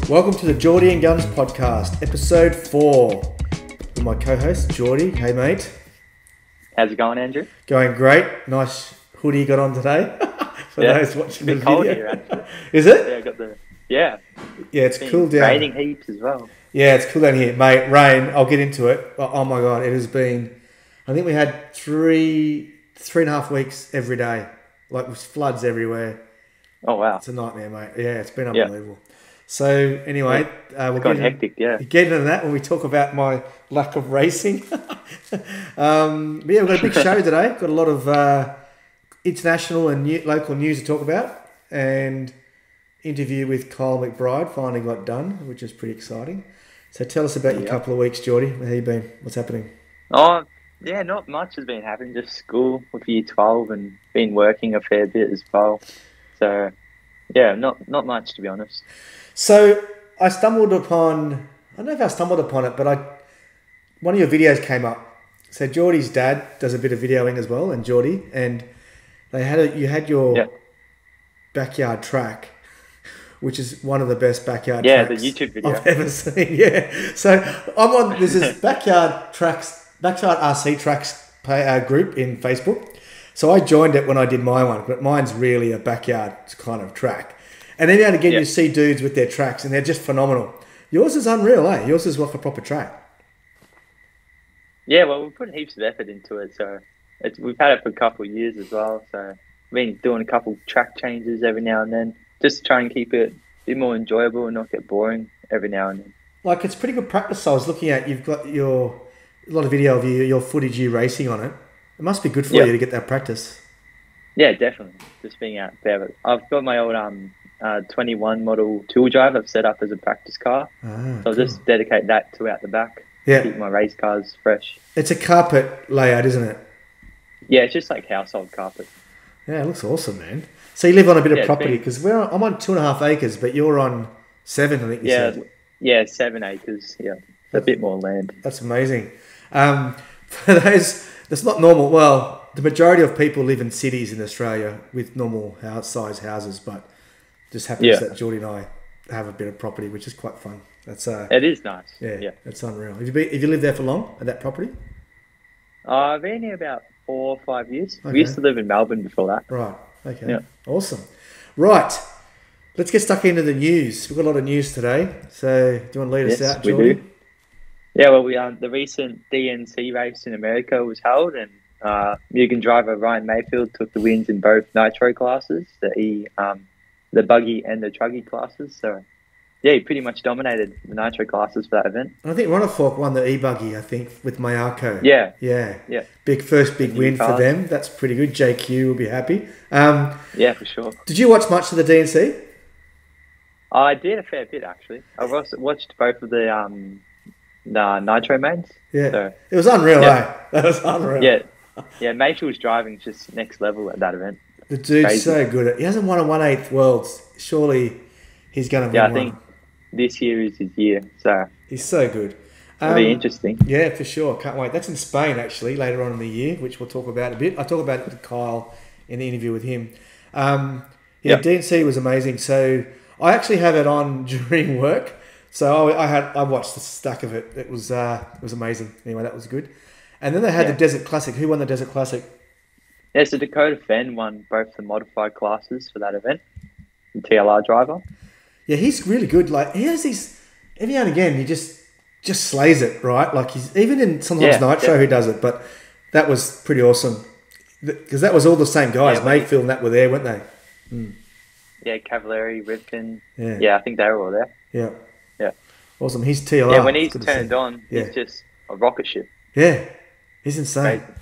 Welcome to the Jordy Guns podcast, episode 4. With my co-host, Jordy. Hey, mate. How's it going, Andrew? Going great. Nice hoodie you got on today. For those watching the video. Cold here, actually. Is it? Yeah, I got the... Yeah. Yeah, it's cool down. Raining heaps as well. Yeah, it's cool down here. Mate, rain. I'll get into it. Oh my God, it has been... I think we had three and a half weeks every day. Like, with floods everywhere. Oh, wow. It's a nightmare, mate. Yeah, it's been unbelievable. So, anyway, we'll get hectic, yeah. Get into that when we talk about my lack of racing. But yeah, we've got a big show today. Got a lot of international and local news to talk about. And interview with Kyle McBride finally got done, which is pretty exciting. So tell us about your couple of weeks, Jordy. How you been? What's happening? Oh, yeah, not much has been happening. Just school with year 12 and been working a fair bit as well. So, yeah, not much, to be honest. So I stumbled upon, I don't know if I stumbled upon it, but one of your videos came up. So Jordy's dad does a bit of videoing as well, and Jordy, and you had your backyard track, which is one of the best backyard tracks the YouTube video I've ever seen. Yeah. So there's this backyard RC tracks group in Facebook. So I joined it when I did my one, but mine's really a backyard kind of track. And then again, you see dudes with their tracks, and they're just phenomenal. Yours is unreal, eh? Yours is like a proper track. Yeah, well, we're putting heaps of effort into it. So we've had it for a couple of years as well. So we've been doing a couple of track changes every now and then, just to try and keep it a bit more enjoyable and not get boring every now and then. Like, it's pretty good practice. So I was looking at, you've got a lot of video of your footage, you racing on it. It must be good for you to get that practice. Yeah, definitely. Just being out there. I've got my old 21 model tool drive I've set up as a practice car. So I'll just dedicate that to out the back. Yeah. Keep my race cars fresh. It's a carpet layout, isn't it? Yeah, it's just like household carpet. Yeah, it looks awesome, man. So you live on a bit of property, because I'm on 2.5 acres, but you're on 7, I think you said. Yeah, 7 acres. Yeah, a bit more land. That's amazing. For those, that's not normal. Well, the majority of people live in cities in Australia with normal size houses, but just happens that Jordy and I have a bit of property, which is quite fun. That's it is nice. Yeah, it's unreal. Have you lived there for long at that property? I've been here about 4 or 5 years. Okay. We used to live in Melbourne before that. Right. Okay. Yeah. Awesome. Right. Let's get stuck into the news. We've got a lot of news today. So do you want to lead us out, Jordy? We do. Yeah, well, the recent DNC race in America was held, and Mugen driver Ryan Maifield took the wins in both Nitro classes, the buggy and the truggy classes. So, yeah, he pretty much dominated the Nitro classes for that event. And I think Unofficial won the e-buggy, I think, with Mayako. Yeah. First big win for them. That's pretty good. JQ will be happy. Yeah, for sure. Did you watch much of the DNC? I did a fair bit, actually. I watched both of the Nitro mains. Yeah. So, it was unreal, eh? That was unreal. Yeah, Mayfield's driving just next level at that event. The dude's so good. He hasn't won a 1/8 Worlds. Surely he's going to win one. I think this year is his year. So he's so good. It'll be interesting. Yeah, for sure. Can't wait. That's in Spain, actually, later on in the year, which we'll talk about a bit. I talk about it with Kyle in the interview with him. DNC was amazing. So I actually have it on during work. So I watched the stack of it. It was amazing. Anyway, that was good. And then they had the Desert Classic. Who won the Desert Classic? Yeah, so Dakota Fend won both the modified classes for that event. The TLR driver. Yeah, he's really good. Like, he has these, every now and again, he just slays it, right? Like, he's even in sometimes Nitro who does it, but that was pretty awesome. Because that was all the same guys. Maifield and that were there, weren't they? Mm. Yeah, Cavalieri, Ripken. Yeah, I think they were all there. Yeah. Yeah. Awesome. He's TLR. Yeah, when he's turned on, he's just a rocket ship. Yeah. He's insane. Crazy.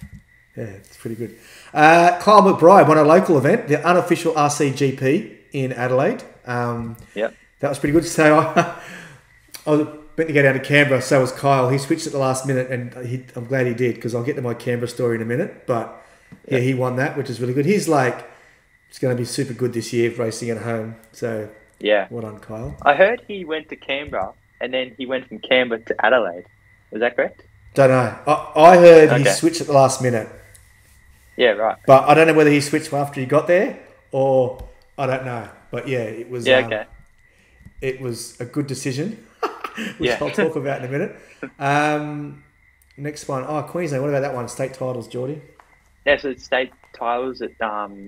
Yeah, it's pretty good. Kyle McBride won a local event, the Unofficial RCGP in Adelaide. That was pretty good. So I was meant to go down to Canberra, so was Kyle. He switched at the last minute, and I'm glad he did, because I'll get to my Canberra story in a minute. But he won that, which is really good. He's like, it's going to be super good this year racing at home. So well done, Kyle. I heard he went to Canberra, and then he went from Canberra to Adelaide. Was that correct? Don't know. I heard he switched at the last minute. Yeah, right. But I don't know whether he switched after he got there, or I don't know. But yeah, it was. Yeah, okay. it was a good decision, which I'll talk about in a minute. Next one. Oh, Queensland. What about that one? State titles, Jordy? Yeah, so it's state titles at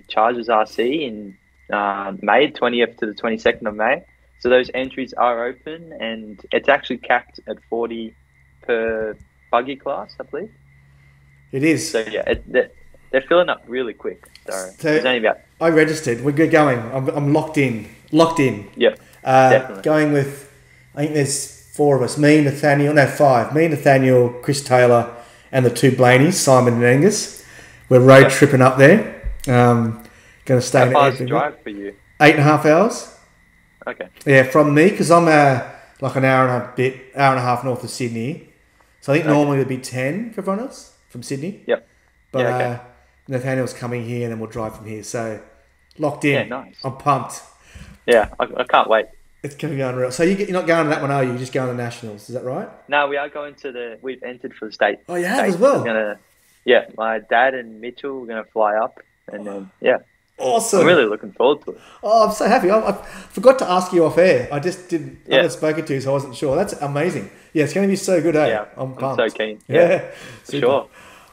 Chargers RC in May, 20th to the 22nd of May. So those entries are open, and it's actually capped at 40 per buggy class, I believe. It is. So yeah, they're filling up really quick. So there's only about... I registered. We're going. I'm locked in. Yep. Definitely. Going with, I think there's 4 of us. Me, Nathaniel. No, 5. Me, Nathaniel, Chris Taylor, and the 2 Blaneys, Simon and Angus. We're road tripping up there. Going to stay in. How far is the drive for you? 8.5 hours. Okay. Yeah, from me, because I'm like an hour and a half north of Sydney. So I think normally it'd be 10 for everyone else from Sydney. Yep. But Nathaniel's coming here, and then we'll drive from here. So locked in. Yeah, nice. I'm pumped. Yeah, I can't wait. It's going to be unreal. So you're not going to that one, are you? You're just going to Nationals. Is that right? No, we are going to we've entered for the state. Oh, you have as well? My dad and Mitchell are going to fly up, and then, Awesome. I'm really looking forward to it. Oh, I'm so happy. I forgot to ask you off air. I just didn't. I haven't spoken to you, so I wasn't sure. That's amazing. Yeah, it's going to be so good, eh? Yeah, I'm pumped. I'm so keen. Yeah, for sure.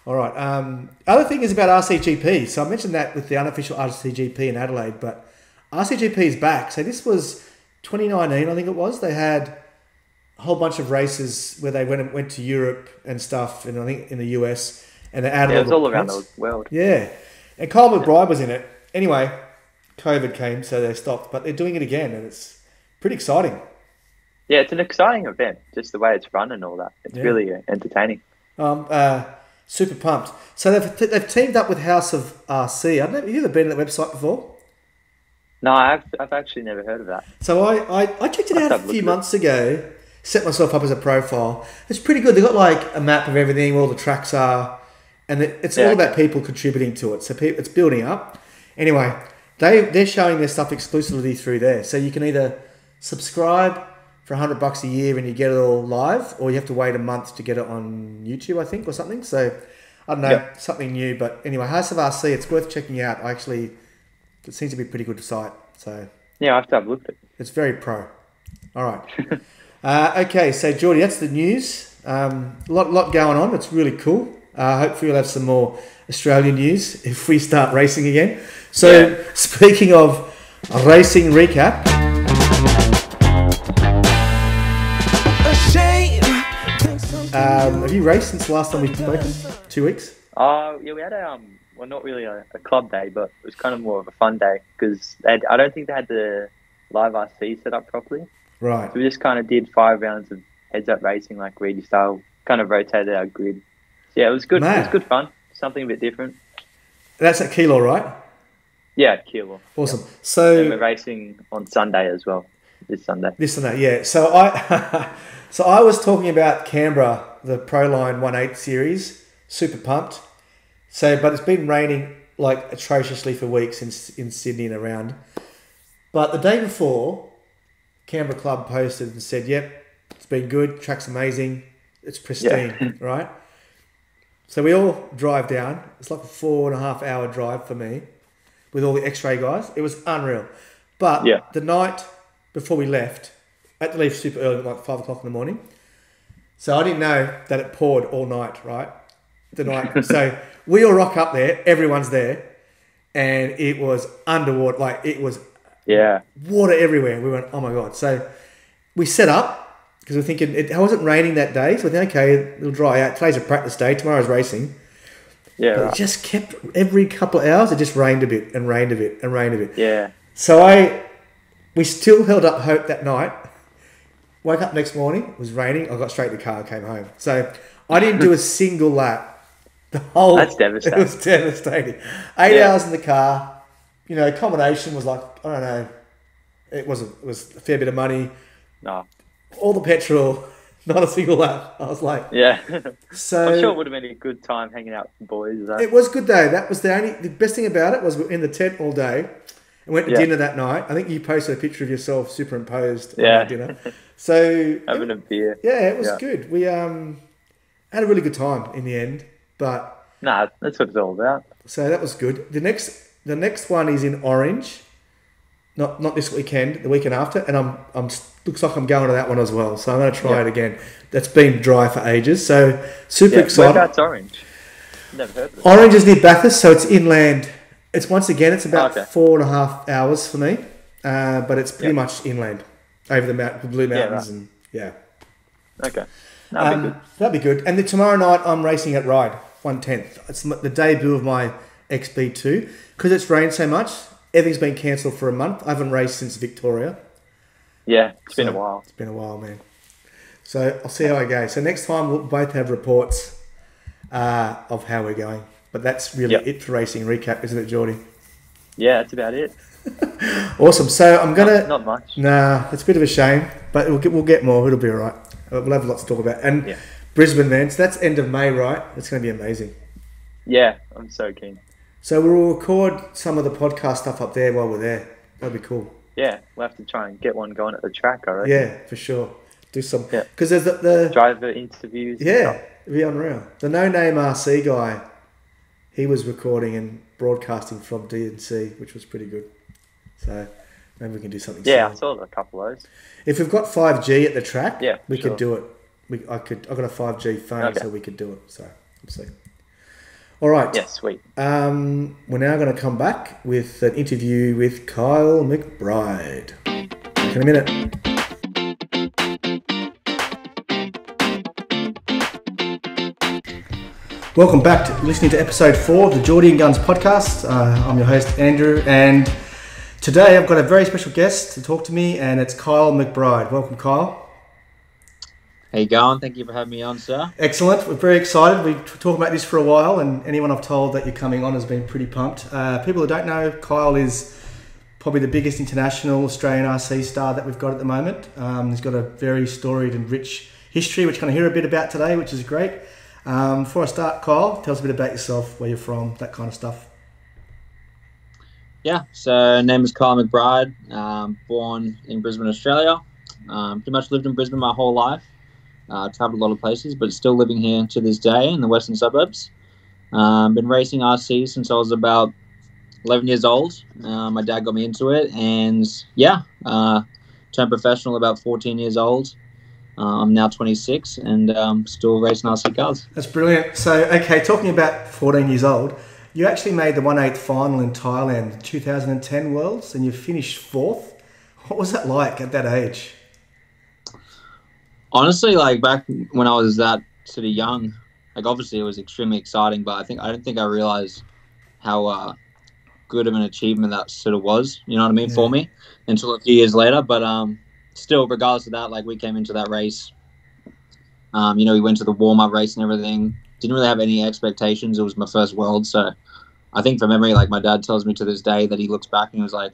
All right. Other thing is about RCGP. So I mentioned that with the unofficial RCGP in Adelaide, but RCGP is back. So this was 2019, I think it was. They had a whole bunch of races where they went to Europe and stuff, and I think in the US, and they added it's all around the world. Yeah, and Kyle McBride was in it. Anyway, COVID came, so they stopped, but they're doing it again, and it's pretty exciting. Yeah, it's an exciting event, just the way it's run and all that. It's really entertaining. Super pumped. So they've teamed up with House of RC. I don't know, have you ever been to that website before? No, I've actually never heard of that. So I checked it out a few months ago, set myself up as a profile. It's pretty good. They've got like a map of everything, where all the tracks are, and it's all about people contributing to it. So it's building up. Anyway, they're showing their stuff exclusively through there. So you can either subscribe for $100 a year and you get it all live, or you have to wait a month to get it on YouTube, I think, or something. So I don't know, something new. But anyway, House of RC, it's worth checking out. It seems to be a pretty good site. So yeah, I have to have a look at it. It's very pro. All right. Okay, so Jordy, that's the news. Lot going on. It's really cool. Hopefully we'll have some more Australian news if we start racing again. So speaking of racing recap. Have you raced since the last time we've spoken? 2 weeks? Yeah, we had not really a club day, but it was kind of more of a fun day because I don't think they had the live RC set up properly. Right. So we just kind of did 5 rounds of heads-up racing, like Reedy style, kind of rotated our grid. So yeah, it was good. It was good fun. Something a bit different. That's at Kilo, right? Yeah, Kilo. Awesome. Yep. So and we're racing on Sunday as well. This Sunday, yeah. So I was talking about Canberra, the Proline 1.8 series. Super pumped. But it's been raining like atrociously for weeks in Sydney and around. But the day before, Canberra Club posted and said, "Yep, it's been good. Track's amazing. It's pristine." Right. So we all drive down. It's like a 4.5 hour drive for me with all the X-ray guys. It was unreal. But the night before we left, I had to leave super early, like 5 o'clock in the morning. So I didn't know that it poured all night, right? The night. So we all rock up there. Everyone's there. And it was underwater. Like it was water everywhere. We went, oh my God. So we set up. Because we're thinking, it wasn't raining that day, so we're thinking, okay, it'll dry out. Today's a practice day, tomorrow's racing. Yeah, but it just kept, every couple of hours, it just rained a bit, and rained a bit, and rained a bit. Yeah. So we still held up hope that night. Woke up next morning, it was raining, I got straight in the car, came home. So I didn't do a single lap. That's devastating. It was devastating. 8 hours in the car, accommodation was like, I don't know, it was a fair bit of money. No. All the petrol, not a single lap. I was like, So I'm sure it would have been a good time hanging out with the boys. It was good though. That was the best thing about it was we were in the tent all day and went to dinner that night. I think you posted a picture of yourself superimposed on that dinner. So having a beer. Yeah, it was good. We had a really good time in the end. But that's what it's all about. So that was good. The next one is in Orange. Not this weekend, the weekend after, and I'm looks like I'm going to that one as well. So I'm going to try it again. That's been dry for ages, so super excited. Whereabouts Orange? Never heard of it. Orange is near Bathurst, so it's inland. It's it's about 4.5 hours for me, but it's pretty much inland over the Blue Mountains, and Okay, that'd be good. That'd be good. And then tomorrow night I'm racing at Ride 1/10th. It's the debut of my XB2 because it's rained so much. Everything's been cancelled for a month. I haven't raced since Victoria. Yeah, it's been a while. It's been a while, man. So I'll see how I go. So next time we'll both have reports of how we're going. But that's really it for racing recap, isn't it, Jordy? Yeah, that's about it. Awesome. So I'm gonna not much. Nah, it's a bit of a shame, but we'll get more. It'll be all right. We'll have lots to talk about. And Brisbane, man. So that's end of May, right? It's going to be amazing. Yeah, I'm so keen. So we'll record some of the podcast stuff up there while we're there. That'd be cool. Yeah, we'll have to try and get one going at the track, I reckon. Yeah, for sure. Do some... Because there's the driver interviews. Yeah, it'd be unreal. The no-name RC guy, he was recording and broadcasting from DNC, which was pretty good. So maybe we can do something similar. I saw a couple of those. If we've got 5G at the track, we sure. could do it. I've got a 5G phone, so we could do it. So we'll see. All right. Yeah, sweet. We're now going to come back with an interview with Kyle McBride. Back in a minute. Welcome back to listening to episode 4 of the Jordy Guns podcast. I'm your host, Andrew, and today I've got a very special guest to talk to me, and it's Kyle McBride. Welcome, Kyle. How you going? Thank you for having me on, sir. Excellent. We're very excited. We've been talking about this for a while, and anyone I've told that you're coming on has been pretty pumped. People who don't know, Kyle is probably the biggest international Australian RC star that we've got at the moment. He's got a very storied and rich history, which we're going to hear a bit about today, which is great. Before I start, Kyle, tell us a bit about yourself, where you're from, that kind of stuff. Yeah, so name is Kyle McBride. Born in Brisbane, Australia. Pretty much lived in Brisbane my whole life. Travelled a lot of places, but still living here to this day in the western suburbs. Been racing RC since I was about 11 years old. My dad got me into it, and turned professional about 14 years old. I'm now 26 and still racing RC cars. That's brilliant. So, okay, talking about 14 years old, you actually made the 1/8 final in Thailand, the 2010 Worlds, and you finished 4th. What was that like at that age? Honestly, like back when I was that sort of young, like obviously it was extremely exciting, but I don't think I realized how good of an achievement that sort of was, you know what I mean, for me until a few years later. But still, regardless of that, like we came into that race, we went to the warm-up race and everything. Didn't really have any expectations. It was my first World, so I think from memory, like my dad tells me to this day that he looks back and he was like,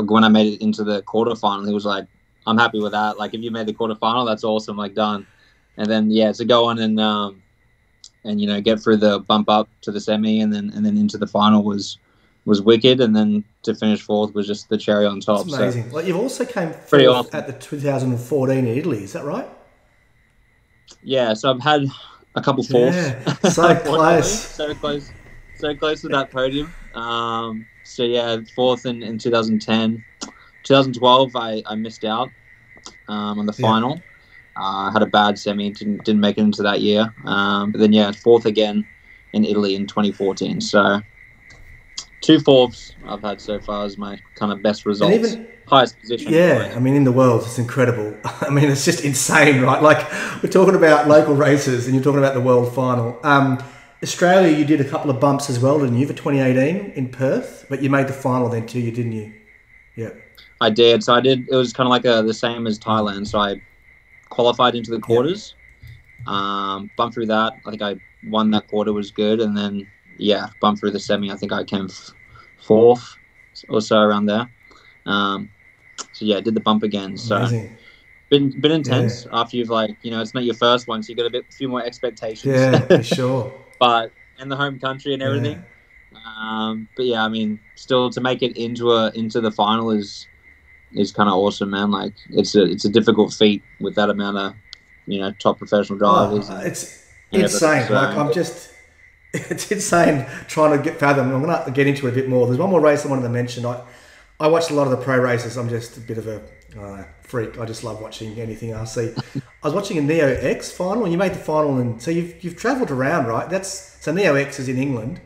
when I made it into the quarterfinal, he was like, I'm happy with that. Like, if you made the quarterfinal, that's awesome. Like, done. And then, to go on and get through the bump up to the semi and then into the final was wicked. And then to finish 4th was just the cherry on top. That's amazing. So, like, you've also came 4th at the 2014 in Italy. Is that right? Yeah. So I've had a couple 4ths. Yeah, so close. So close to that podium. 4th in 2010. 2012, I missed out on the final. I had a bad semi, didn't make it into that year. But then 4th again in Italy in 2014. So 2 4ths I've had so far as my kind of best results. And even highest position. Yeah, I mean in the world it's incredible. I mean it's just insane, right? Like we're talking about local races and you're talking about the world final. Australia, you did a couple of bumps as well, didn't you, for 2018 in Perth? But you made the final then too, didn't you? Yeah. I did. So I did. It was kind of like the same as Thailand. So I qualified into the quarters, bumped through that. I think I won that quarter, was good. And then, bumped through the semi. I think I came 4th or so around there. Did the bump again. So amazing. Been intense after you've it's not your first one. So you got a few more expectations. Yeah, for sure. But in the home country and everything. I mean, still to make it into the final is kind of awesome, man. Like it's a difficult feat with that amount of top professional drivers. It's insane. It's insane trying to fathom. I'm going to get into it a bit more. There's one more race I wanted to mention. I watched a lot of the pro races. I'm just a bit of a freak. I just love watching anything RC. I was watching a Neo X final, and you made the final, and so you've travelled around, right? So Neo X is in England,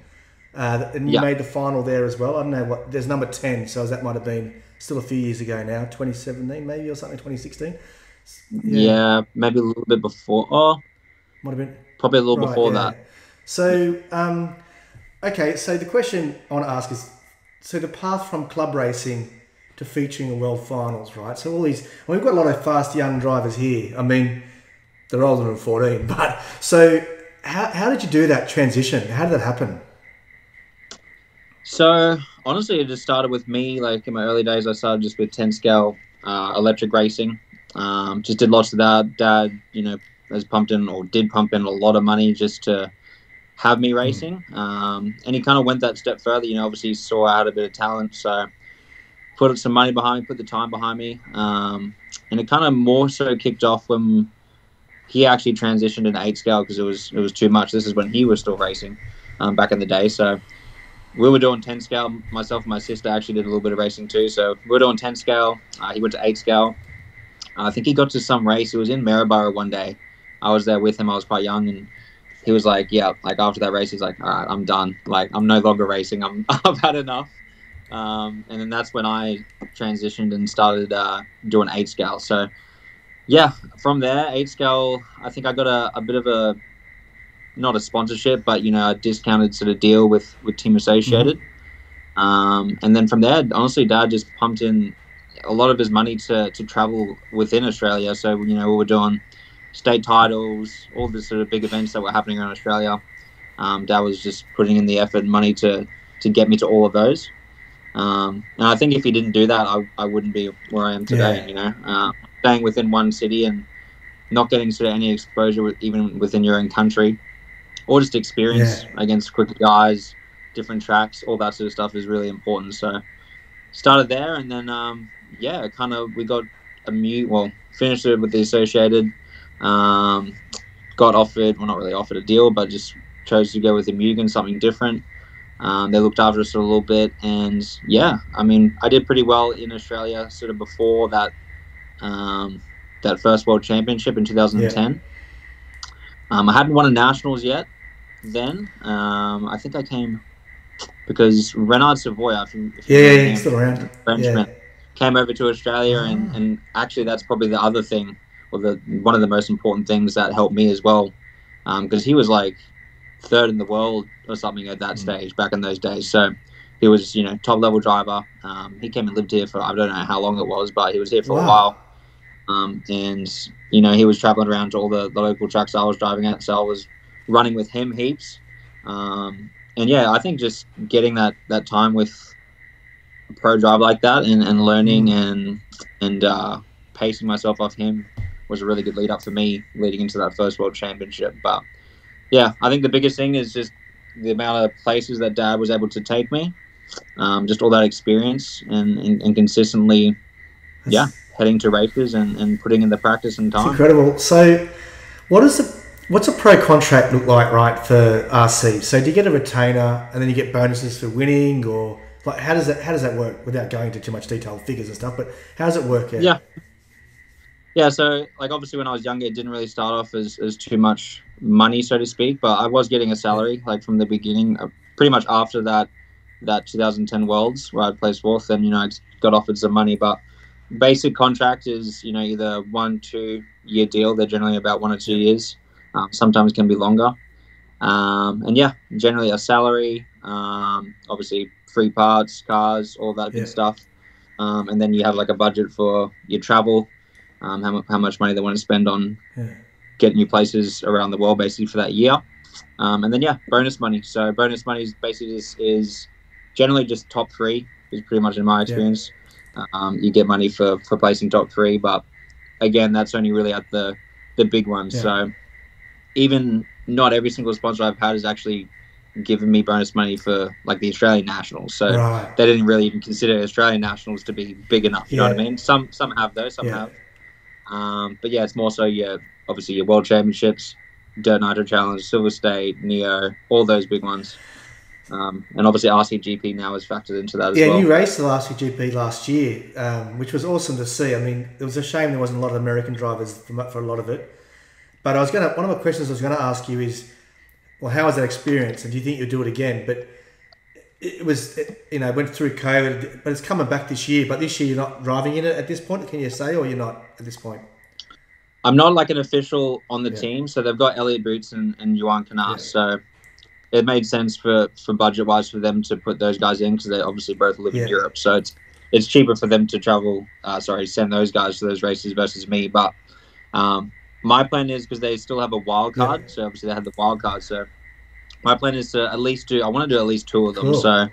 and you made the final there as well. I don't know what. There's number 10, so that might have been still a few years ago now, 2017 maybe or something, 2016. Yeah, maybe a little bit before. Oh, might have been probably a little before that. So, okay. So the question I want to ask is, so the path from club racing to featuring in world finals, right? So all these, we've got a lot of fast young drivers here. I mean, they're older than 14, but so how did you do that transition? How did that happen? So honestly, it just started with me. Like in my early days, I started just with 10 scale electric racing. Just did lots of that. Dad, has pumped in or did pump in a lot of money just to have me racing. And he kind of went that step further. Obviously he saw I had a bit of talent, so put some money behind me, put the time behind me. And it kind of more so kicked off when he actually transitioned into 8 scale because it was too much. This is when he was still racing back in the day. So we were doing 10 scale. Myself and my sister actually did a little bit of racing too. So we were doing 10 scale. He went to 8 scale. I think he got to some race. It was in Maryborough one day. I was there with him. I was quite young, and he was like, yeah, like after that race, he's like, all right, I'm done. Like, I'm no longer racing. I've had enough. And then that's when I transitioned and started doing 8 scale. So yeah, from there, 8 scale, I think I got a bit of a, not a sponsorship, but, a discounted sort of deal with Team Associated. And then from there, honestly, Dad just pumped in a lot of his money to travel within Australia. So, we were doing state titles, all the sort of big events that were happening around Australia. Dad was just putting in the effort and money to get me to all of those. And I think if he didn't do that, I wouldn't be where I am today, staying within one city and not getting sort of any exposure even within your own country, or just experience against quicker guys, different tracks, all that sort of stuff is really important. So started there, and then, we got finished it with the Associated, got offered, well, not really offered a deal, but just chose to go with the Mugen, something different. They looked after us a little bit, and I did pretty well in Australia sort of before that that first World Championship in 2010. I hadn't won a Nationals yet then. I think I came because Renard Savoy, he's still around. Frenchman, came over to Australia, and actually that's probably the other thing, or one of the most important things that helped me as well, because he was like 3rd in the world or something at that stage back in those days. So he was, top level driver. He came and lived here for, I don't know how long it was, but he was here for a while. And he was traveling around to all the local tracks I was driving at, so I was running with him heaps. I think just getting that time with a pro driver like that and learning and pacing myself off him was a really good lead up for me leading into that first World Championship. But yeah, I think the biggest thing is just the amount of places that Dad was able to take me, just all that experience and consistently, heading to races and putting in the practice and time. It's incredible. So what's a pro contract look like, right, for RC? So do you get a retainer and then you get bonuses for winning, or like how does that work, without going into too much detailed figures and stuff, but how does it work out? Yeah, so like obviously when I was younger, it didn't really start off as too much money, so to speak, but I was getting a salary like from the beginning, pretty much after that 2010 Worlds where I placed 4th, and I got offered some money. But basic contract is either 1-2 year deal. They're generally about 1 or 2 years, sometimes can be longer, and generally a salary, obviously free parts, cars, all that good stuff, and then you have like a budget for your travel, how much money they want to spend on getting you places around the world basically for that year, and then bonus money. So bonus money is basically is generally just top 3 is pretty much in my experience. You get money for placing top 3, but again, that's only really at the big ones. So even not every single sponsor I've had has actually given me bonus money for like the Australian Nationals. So they didn't really even consider Australian Nationals to be big enough. You know what I mean? Some have those, some have. But it's more so obviously your World Championships, Dirt Nitro Challenge, Silver State, Neo, all those big ones. And obviously RCGP now is factored into that as well. Yeah, you raced the RCGP last year, which was awesome to see. I mean, it was a shame there wasn't a lot of American drivers for a lot of it. But one of the questions I was going to ask you is, well, how was that experience? And do you think you'll do it again? But it went through COVID, but it's coming back this year. But this year you're not driving in it at this point, can you say, or you're not at this point? I'm not like an official on the team, so they've got Elliot Boots and Yuan Canas, so it made sense for budget-wise for them to put those guys in because they obviously both live in Europe, so it's cheaper for them to travel, send those guys to those races versus me. But my plan is, because they still have a wild card, so obviously they had the wild card, so my plan is to I want to do at least 2 of them. Cool. So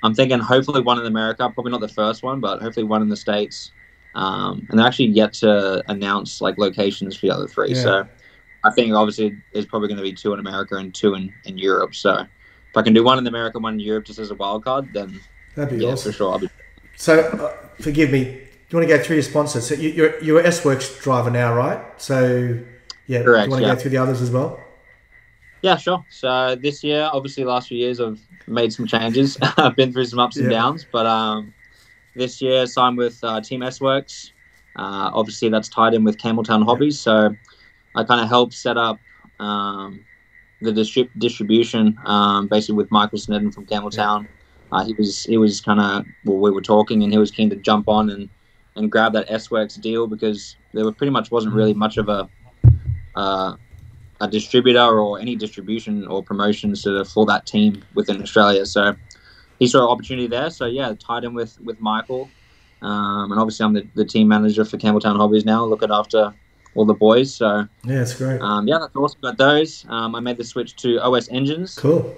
I'm thinking hopefully one in America, probably not the first one, but hopefully one in the States. And they're actually yet to announce like locations for the other 3. So I think obviously there's probably going to be 2 in America and 2 in Europe. So if I can do one in America, one in Europe just as a wild card, then that'd be awesome. For sure. So forgive me, do you want to go through your sponsors? So you're an S-Works driver now, right? So correct, do you want to go through the others as well? Yeah, sure. So this year, obviously last few years I've made some changes. I've been through some ups and downs, but this year signed with Team S-Works. Obviously that's tied in with Campbelltown Hobbies. So I kind of helped set up the distribution basically with Michael Snedden from Campbelltown. He was kind of, we were talking and he was keen to jump on and grab that S-Works deal because there pretty much wasn't really much of a distributor or any distribution or promotions for that team within Australia. So he saw an opportunity there. So tied in with Michael. And obviously I'm the team manager for Campbelltown Hobbies now, looking after all the boys. So that's great. That's awesome. Got those. I made the switch to OS Engines. Cool.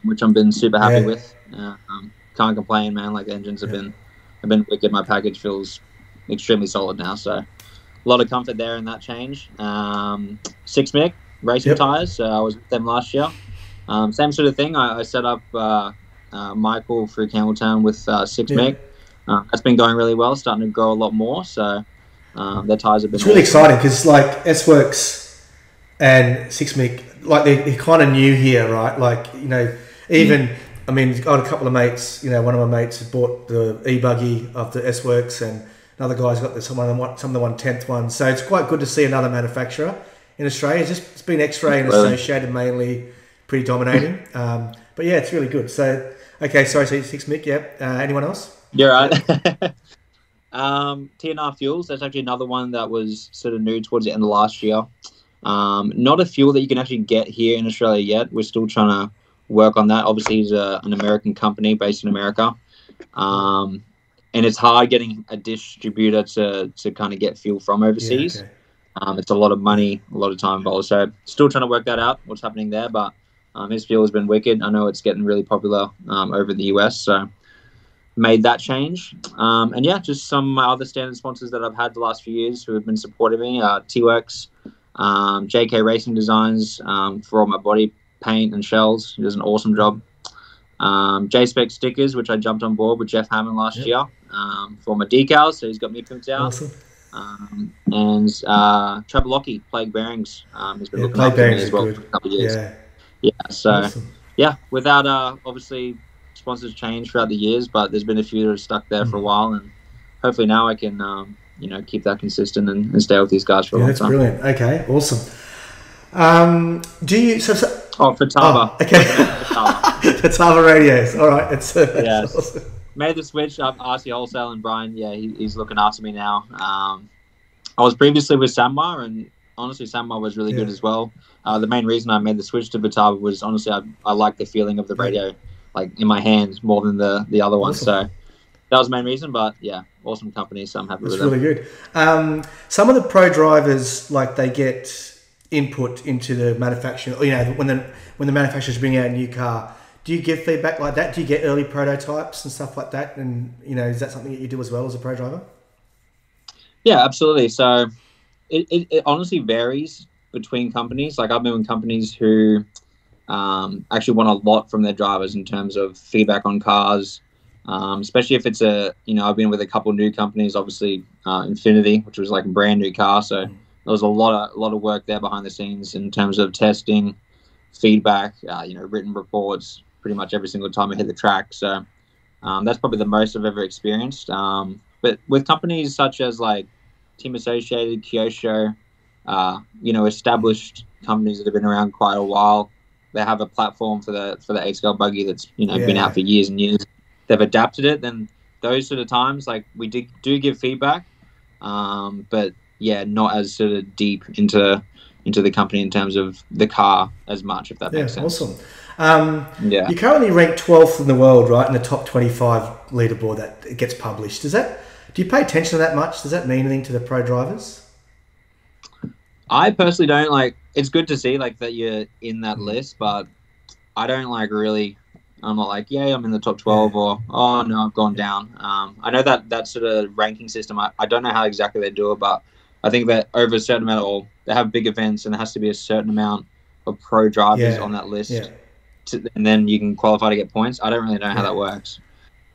Which I've been super happy with. Can't complain, man. Like the engines have been wicked. My package feels extremely solid now. So a lot of comfort there in that change. 6MIC racing tires. So I was with them last year. Same sort of thing. I set up Michael through Campbelltown with 6MIC. That's been going really well. Starting to grow a lot more. So their tires have been. It's really exciting because like S-Works and 6MIC, like they're kind of new here, right? Like even. I mean, I've got a couple of mates. One of my mates has bought the e-buggy of the S-Works, and another guy's got some of the 1/10th ones. So it's quite good to see another manufacturer in Australia. It's been X-Ray and Associated mainly, pretty dominating. But yeah, it's really good. So okay, sorry, so 6MIC. Anyone else? You're right. Tnr Fuels. That's actually another one that was sort of new towards the end of last year. Not a fuel that you can actually get here in Australia yet. We're still trying to work on that. Obviously, he's an American company based in America, and it's hard getting a distributor to kind of get fuel from overseas. It's a lot of money, a lot of time involved. So still trying to work that out, what's happening there. But his fuel has been wicked. I know it's getting really popular over the US, so made that change. And just some of my other standard sponsors that I've had the last few years who have been supporting me: T-Works, JK Racing Designs for all my body paint and shells. He does an awesome job. J-Spec Stickers, which I jumped on board with Jeff Hammond last year for my decals, so he's got me pimped out. Awesome. And Travelocki, Plague Bearings, he's been looking after me as well for a couple of years. So awesome. Without obviously sponsors change throughout the years, but there's been a few that are stuck there for a while, and hopefully now I can keep that consistent and stay with these guys for a long time. That's brilliant. Okay, awesome. Do you for Tava? Okay. For Tava radios. All right. It's awesome. Made the switch up RC Wholesale, and Brian, he's looking after me now. I was previously with Sanmar, and honestly, Sanmar was really good as well. The main reason I made the switch to Vitava was honestly I like the feeling of the radio, like in my hands more than the other one. So that was the main reason. But awesome company, so I'm happy with it. It's really good. Some of the pro drivers, like they get input into the manufacturing. When the manufacturers bring out a new car, do you give feedback like that? Do you get early prototypes and stuff like that? And is that something that you do as well as a pro driver? Yeah, absolutely. So it honestly varies between companies. Like I've been with companies who actually want a lot from their drivers in terms of feedback on cars, especially if it's I've been with a couple of new companies, obviously Infinity, which was like a brand new car. So there was a lot of work there behind the scenes in terms of testing, feedback, written reports, pretty much every single time I hit the track. So that's probably the most I've ever experienced. But with companies such as like Team Associated, Kyosho, established companies that have been around quite a while, they have a platform for the 8-scale buggy that's been out for years and years. They've adapted it. Then those sort of times, like we do give feedback, but yeah, not as sort of deep into the company in terms of the car as much, if that makes sense. Awesome. You're currently ranked 12th in the world, right, in the top 25 leaderboard that gets published. Do you pay attention to that much? Does that mean anything to the pro drivers? I personally don't. Like, it's good to see like that you're in that list, but I don't like really. I'm not like, yeah, I'm in the top 12 or, oh no, I've gone down. I know that sort of ranking system. I don't know how exactly they do it, but I think that over a certain amount, or they have big events, and there has to be a certain amount of pro drivers on that list, and then you can qualify to get points. I don't really know how that works,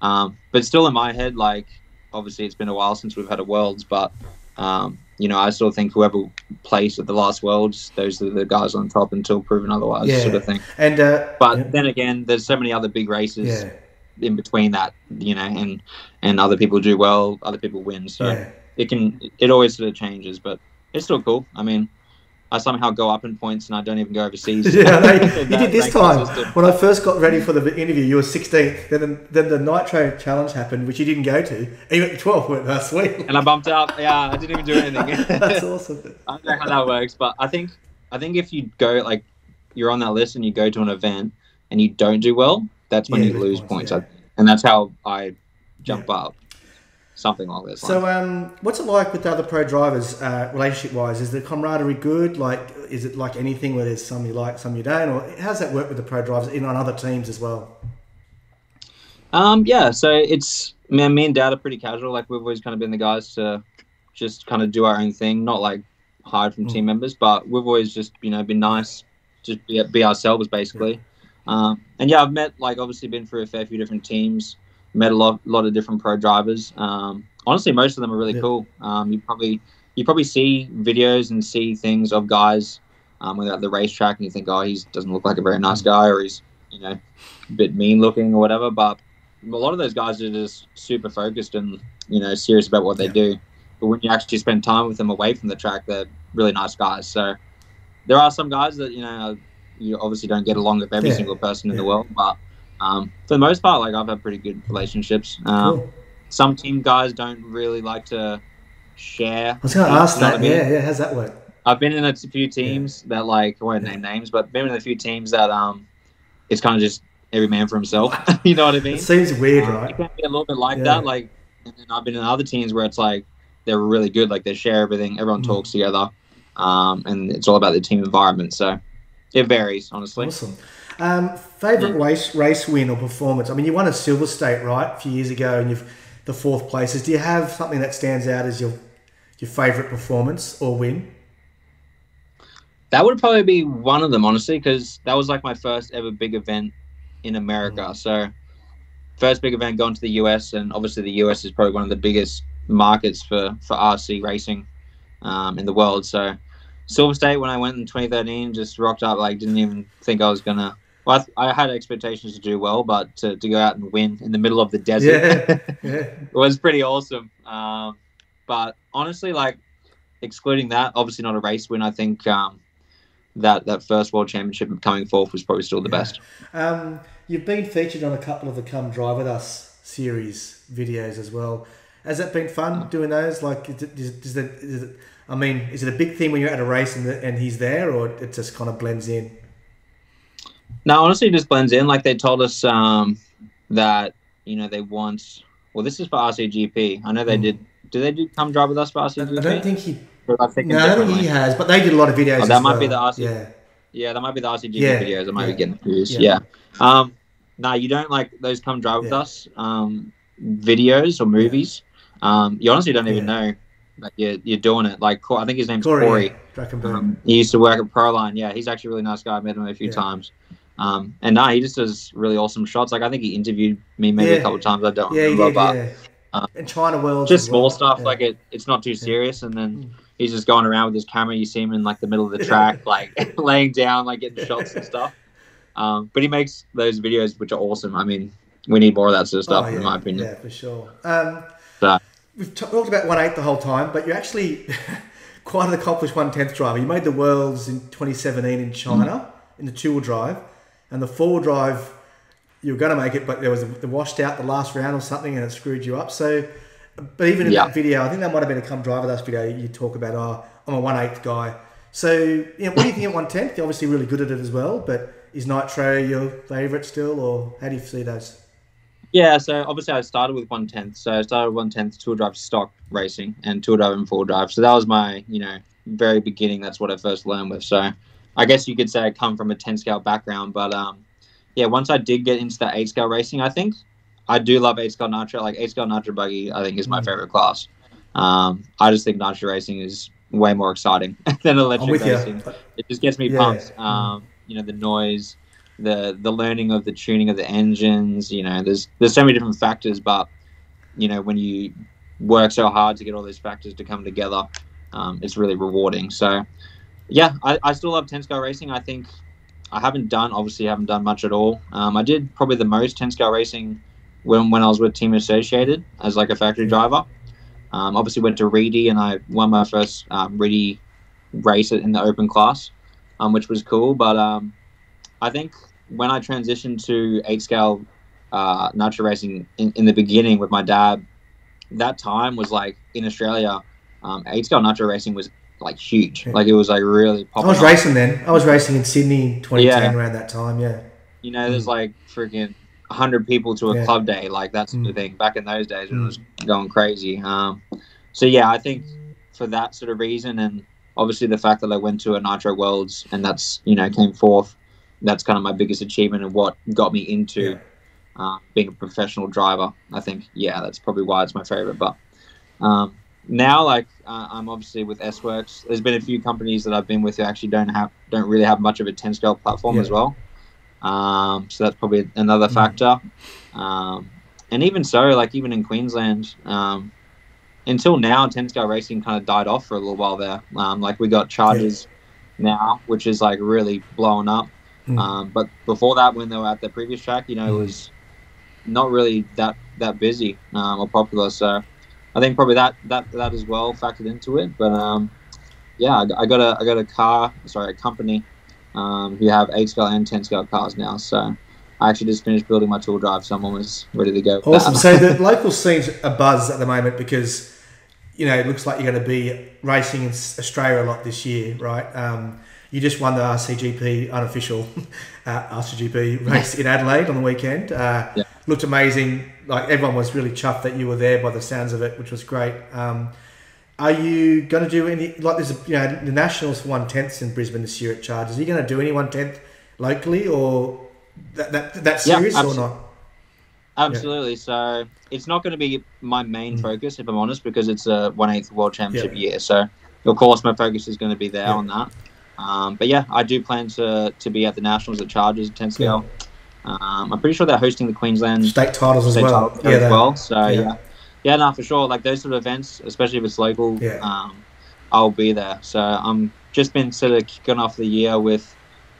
but still in my head, like obviously it's been a while since we've had a Worlds, but I still think whoever placed at the last Worlds, those are the guys on top until proven otherwise, sort of thing. And but then again, there's so many other big races in between that, and other people do well, other people win, so it always sort of changes, but it's still cool. I mean, I somehow go up in points and I don't even go overseas. You did this time. When I first got ready for the interview, you were 16th. Then the Nitro Challenge happened, which you didn't go to. And you went to 12th. Went, that's sweet. And I bumped up. Yeah, I didn't even do anything. That's awesome. I don't know how that works, but I think if you go, like, you're on that list and you go to an event and you don't do well, that's when you lose points. And that's how I jump up. Something like this. So, what's it like with the other pro drivers, relationship-wise? Is the camaraderie good? Like, is it like anything where there's some you like, some you don't? Or how does that work with the pro drivers on other teams as well? Yeah, so it's me and Dad are pretty casual. Like, we've always kind of been the guys to just kind of do our own thing, not like hide from team members, but we've always just been nice, just be ourselves basically. And yeah, I've met, like, obviously been through a fair few different teams. Met a lot of different pro drivers. Honestly, most of them are really cool. You probably see videos and see things of guys when they're at the racetrack, and you think, oh, he doesn't look like a very nice guy, or he's a bit mean looking or whatever. But a lot of those guys are just super focused and serious about what they do. But when you actually spend time with them away from the track, they're really nice guys. So there are some guys that you obviously don't get along with every single person in the world, but for the most part, like, I've had pretty good relationships. Cool. Some team guys don't really like to share. I was going to ask that. Yeah. How's that work? I've been in a few teams that, like, I won't name names, but been in a few teams that it's kind of just every man for himself. You know what I mean? It seems weird, right? It can be a little bit like that. Like, and then I've been in other teams where it's like they're really good. Like, they share everything. Everyone talks together, and it's all about the team environment. So it varies, honestly. Awesome. Favorite race win or performance? I mean, you won a Silver State, right, a few years ago, and you've the 4th places. Do you have something that stands out as your favorite performance or win? That would probably be one of them, honestly, because that was like my first ever big event in America. So first big event going to the US, and obviously the US is probably one of the biggest markets for RC racing in the world. So Silver State, when I went in 2013, just rocked up. Like, didn't even think I was gonna. Well, I had expectations to do well, but to go out and win in the middle of the desert was pretty awesome. But honestly, like, excluding that, obviously not a race win. I think that first World Championship coming fourth was probably still the best. You've been featured on a couple of the Come Drive With Us series videos as well. Has that been fun doing those? Like, is it a big thing when you're at a race and he's there, or it just kind of blends in? No, honestly, it just blends in. Like, they told us that they want. Well, this is for RCGP. I know they did. Do they do Come Drive With Us for RCGP? I don't think he. I don't think he has, but they did a lot of videos. Oh, that might be the RCGP. Yeah, that might be the RCGP videos. I might be getting confused. Yeah. No, you don't like those Come Drive With Us videos or movies. You honestly don't even know that you're doing it. Like, I think his name's Corey. He used to work at Proline. Yeah, he's actually a really nice guy. I met him a few times. And he just does really awesome shots. Like, I think he interviewed me maybe a couple of times. I don't remember. But in China World, just small stuff. Like, it's not too serious. And then he's just going around with his camera. You see him in, like, the middle of the track, like laying down, like getting shots and stuff. But he makes those videos which are awesome. I mean, we need more of that sort of stuff, in my opinion. Yeah, for sure. So, we've talked about 1/8 the whole time, but you're actually quite an accomplished 1/10 driver. You made the Worlds in 2017 in China in the 2-wheel drive, and the 4-wheel drive, you were going to make it, but there was the washed out the last round or something, and it screwed you up. So, but even in that video, I think that might have been a Come Driver Us video. You talk about, I'm a 1/8 guy. So, what do you think at 1/10? You're obviously really good at it as well, but is Nitro your favourite still, or how do you see those? Yeah, so obviously I started with 1/10. So I started with 1/10 2-wheel drive stock racing and 2-wheel drive and 4-wheel drive. So that was my, very beginning. That's what I first learned with. So I guess you could say I come from a 10 scale background. But once I did get into the 8 scale racing, I think I do love 8 scale Nitro. Like 8 scale Nitro buggy, I think is my favorite class. I just think Nitro racing is way more exciting than electric racing. It just gets me pumped. The noise, the learning of the tuning of the engines. There's so many different factors, but when you work so hard to get all those factors to come together, it's really rewarding. So I still love 10 scale racing. I think I haven't done much at all. I did probably the most 10 scale racing when I was with Team Associated as like a factory driver. Obviously went to Reedy and I won my first Reedy race in the open class, which was cool. But I think when I transitioned to 8 scale Nitro racing in the beginning with my dad, that time was like in Australia, 8 scale Nitro racing was like huge. Like it was like really popular. I was racing then. I was racing in Sydney in 2010 around that time, there's like freaking 100 people to a club day, like that sort of thing. Back in those days when it was going crazy. I think for that sort of reason, and obviously the fact that I went to a Nitro Worlds and that's, came forth, that's kind of my biggest achievement and what got me into being a professional driver. I think, that's probably why it's my favorite. But now, I'm obviously with S-Works. There's been a few companies that I've been with who actually don't really have much of a 10 scale platform as well. So that's probably another factor. And even so, even in Queensland, until now, 10 scale racing kind of died off for a little while there. We got Chargers now, which is really blowing up. But before that, when they were at the previous track, it was not really that busy or popular. So I think probably that as well factored into it. But I got a company who have 8 scale and 10 scale cars now. So I actually just finished building my tool drive, so I'm almost ready to go. Awesome. So the local scene's a buzz at the moment because it looks like you're going to be racing in Australia a lot this year, right? You just won the RCGP Unofficial RCGP race in Adelaide on the weekend. Looked amazing. Everyone was really chuffed that you were there by the sounds of it, which was great. Are you going to do any, there's the Nationals for 1/10 in Brisbane this year at Chargers. Are you going to do any 1/10 locally or that serious or not? Absolutely. So it's not going to be my main focus, if I'm honest, because it's a 1/8 World Championship year. So of course my focus is going to be there on that. But I do plan to be at the Nationals at Chargers 10 scale. I'm pretty sure they're hosting the Queensland State Titles as well. So no, for sure. Those sort of events, especially if it's local, I'll be there. So I'm just been sort of kicking off the year with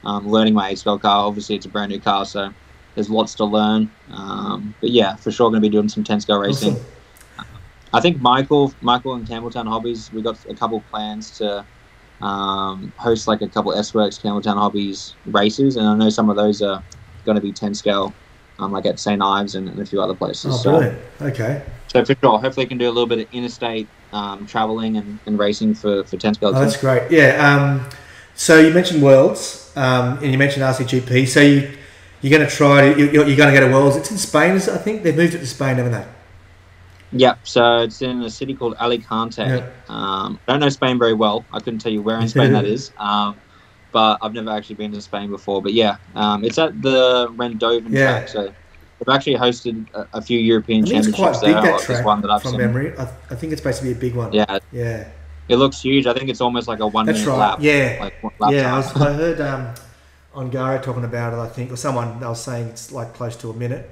learning my 8 scale car. Obviously, it's a brand new car, so there's lots to learn. But for sure, going to be doing some 10 scale racing. Awesome. I think Michael and Campbelltown Hobbies, we got a couple plans to host a couple S-Works Campbelltown Hobbies races, and I know some of those are going to be 10 scale, at St. Ives and a few other places. Oh, brilliant. Okay. So for sure, hopefully can do a little bit of interstate traveling and racing for 10 scale. Oh, that's great. So you mentioned Worlds and you mentioned RCGP. So you're going to you're going to go to Worlds. It's in Spain, I think. They've moved it to Spain, haven't they? Yeah, so it's in a city called Alicante. I don't know Spain very well. I couldn't tell you where in Spain that is. But I've never actually been to Spain before. But it's at the Rendovan track. So they've actually hosted a few European championships there. It's quite big, that track, one that I've from seen. memory. I think it's supposed to be a big one. Yeah. It looks huge. I think it's almost like a 1 minute lap. Yeah. I heard on Garo talking about it, I think, or someone, they was saying it's close to a minute.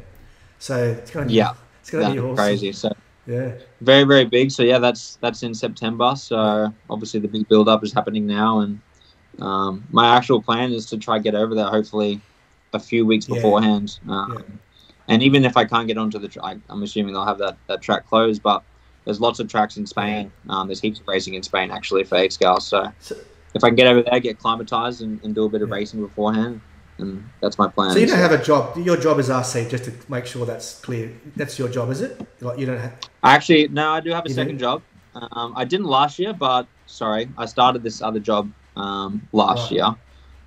So it's going to be, it's going to be awesome. Crazy. So very, very big. So that's in September. So obviously the big build up is happening now, and my actual plan is to try get over there hopefully a few weeks beforehand. And even if I can't get onto the track, I'm assuming they'll have that track closed. But there's lots of tracks in Spain. There's heaps of racing in Spain, actually, for 8-Scale. So if I can get over there, get acclimatized, and do a bit of racing beforehand, and that's my plan. So you don't have a job. Your job is RC, just to make sure that's clear. That's your job, is it? Like you don't have... Actually, no, I do have a second job. I didn't last year, but I started this other job last year.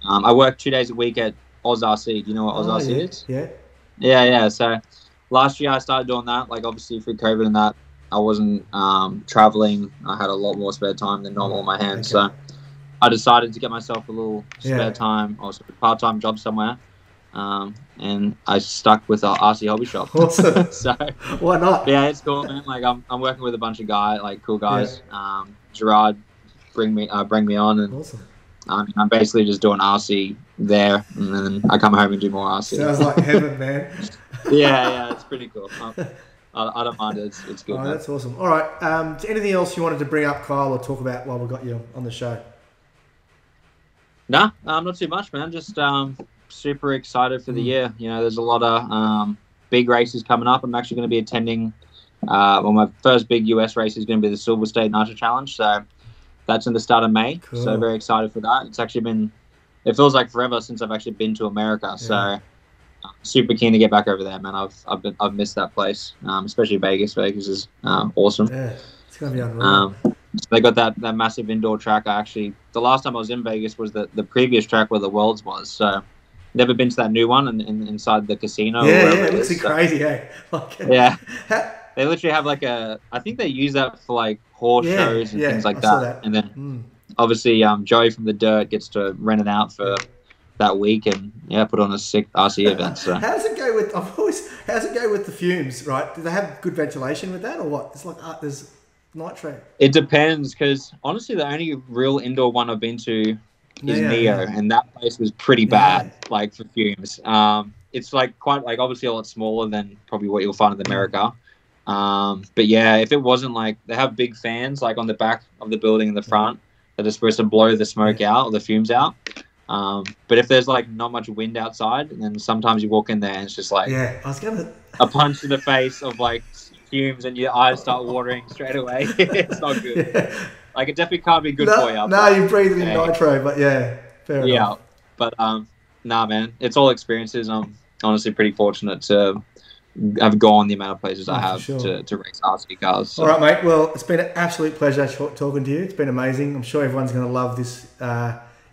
I work 2 days a week at Oz RC. Do you know what Oz RC is? Yeah. So last year I started doing that. Like obviously through COVID and that, I wasn't traveling. I had a lot more spare time than normal on my hands. So I decided to get myself a little spare time or a part-time job somewhere. And I stuck with our RC hobby shop. Awesome. So why not? Yeah, it's cool, man. Like I'm working with a bunch of cool guys. Gerard bring me on, and awesome. I'm basically just doing RC there, and then I come home and do more RC. Sounds like heaven, man. yeah, it's pretty cool. I don't mind it. It's good. Oh, that's awesome. All right. Anything else you wanted to bring up, Kyle, or talk about while we got you on the show? Nah, not too much, man. Just super excited for the year. You know, there's a lot of big races coming up. I'm actually going to be attending. My first big US race is going to be the Silver State Nitro Challenge. So that's in the start of May. Cool. So very excited for that. It's actually it feels like forever since I've actually been to America. So I'm super keen to get back over there, man. I've missed that place, especially Vegas. Vegas is awesome. Yeah, it's going to be unreal. So they got that massive indoor track. The last time I was in Vegas was the previous track where the Worlds was. So never been to that new one and inside the casino. It looks crazy, yeah. They literally have I think they use that for like horse shows and things like that. And then obviously Joey from the Dirt gets to rent it out for that week and put on a sick RC event. So how does it go with the fumes, right? Do they have good ventilation with that or what? It's like there's nitro. It depends, because honestly the only real indoor one I've been to is Neo, and that place was pretty bad, like for fumes. It's like quite obviously a lot smaller than probably what you'll find in America. But yeah, if it wasn't they have big fans on the back of the building in the front that are supposed to blow the smoke out or the fumes out. But if there's not much wind outside, then sometimes you walk in there and it's just a punch to the face of fumes and your eyes start watering straight away. It's not good. It definitely can't be good for you. No, you're breathing in nitro, but fair enough. Yeah, but nah, man, it's all experiences. I'm honestly pretty fortunate to have gone the amount of places I have to race RC cars. So. All right, mate. Well, it's been an absolute pleasure talking to you. It's been amazing. I'm sure everyone's going to love this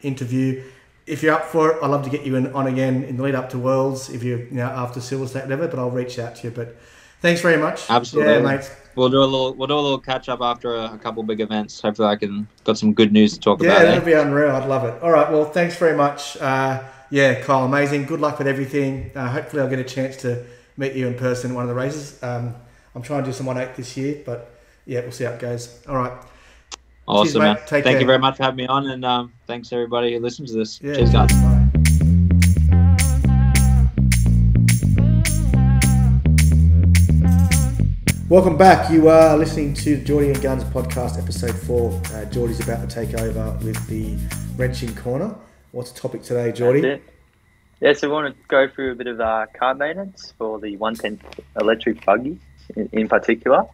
interview. If you're up for it, I'd love to get you on again in the lead up to Worlds. If you're after Silver State, whatever. But I'll reach out to you. But thanks very much. Absolutely, mate. We'll do a little catch up after a couple big events. Hopefully, I got some good news to talk about. Yeah, that'd be unreal. I'd love it. All right. Well, thanks very much. Kyle, amazing. Good luck with everything. Hopefully, I'll get a chance to meet you in person in one of the races. I'm trying to do some 1/8 this year, but we'll see how it goes. All right. Awesome, cheers, man. Take care. Thank you very much for having me on, and thanks everybody who listens to this. Yeah, cheers, guys. Bye. Welcome back. You are listening to Jordy Guns podcast, episode 4. Jordy's about to take over with the wrenching corner. What's the topic today, Jordy? That's it. Yeah, so we want to go through a bit of car maintenance for the 110 electric buggy in particular.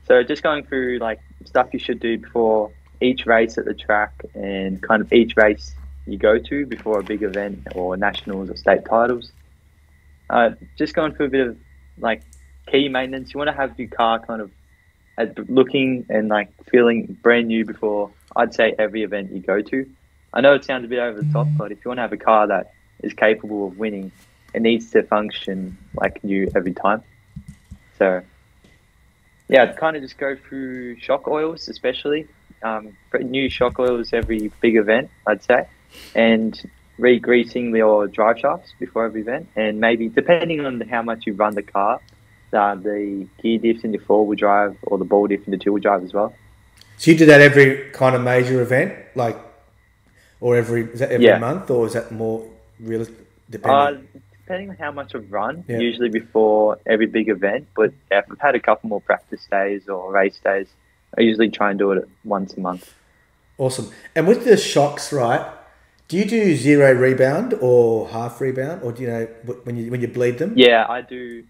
So just going through stuff you should do before each race at the track and kind of each race you go to before a big event or nationals or state titles. Just going through a bit of key maintenance. You want to have your car kind of looking and feeling brand new before, I'd say, every event you go to. I know it sounds a bit over the top, but if you want to have a car that is capable of winning, it needs to function like new every time. So I'd kind of just go through shock oils, especially new shock oils every big event, I'd say, and re-greasing your drive shafts before every event, and maybe depending on how much you run the car, the gear diffs in your four-wheel drive or the ball diff in the two-wheel drive as well. So you do that every kind of major event, or is that every month, or is that more realistic? Depending on how much I've run, usually before every big event. But if I've had a couple more practice days or race days, I usually try and do it once a month. Awesome. And with the shocks, right? Do you do 0 rebound or half rebound, or do you know when you bleed them? Yeah, I do.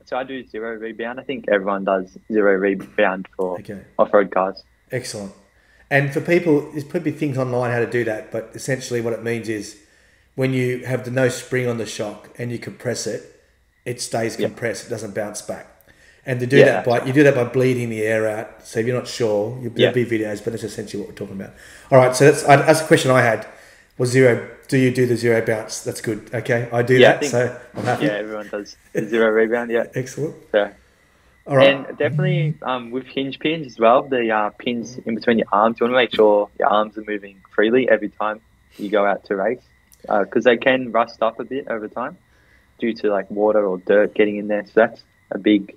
So I do 0 rebound. I think everyone does 0 rebound for off-road cars. Excellent. And for people, there's probably things online how to do that, but essentially what it means is when you have the no spring on the shock and you compress it, it stays compressed. It doesn't bounce back. And to do that by bleeding the air out. So if you're not sure, there'll be videos, but that's essentially what we're talking about. All right, so that's a question I had. Was 0? Do you do the 0 bounce? That's good. Okay, I do that, so I'm happy. Yeah, everyone does the 0 rebound. Yeah, excellent. So, all right, and definitely with hinge pins as well. The pins in between your arms. You want to make sure your arms are moving freely every time you go out to race, because they can rust up a bit over time due to like water or dirt getting in there. So that's a big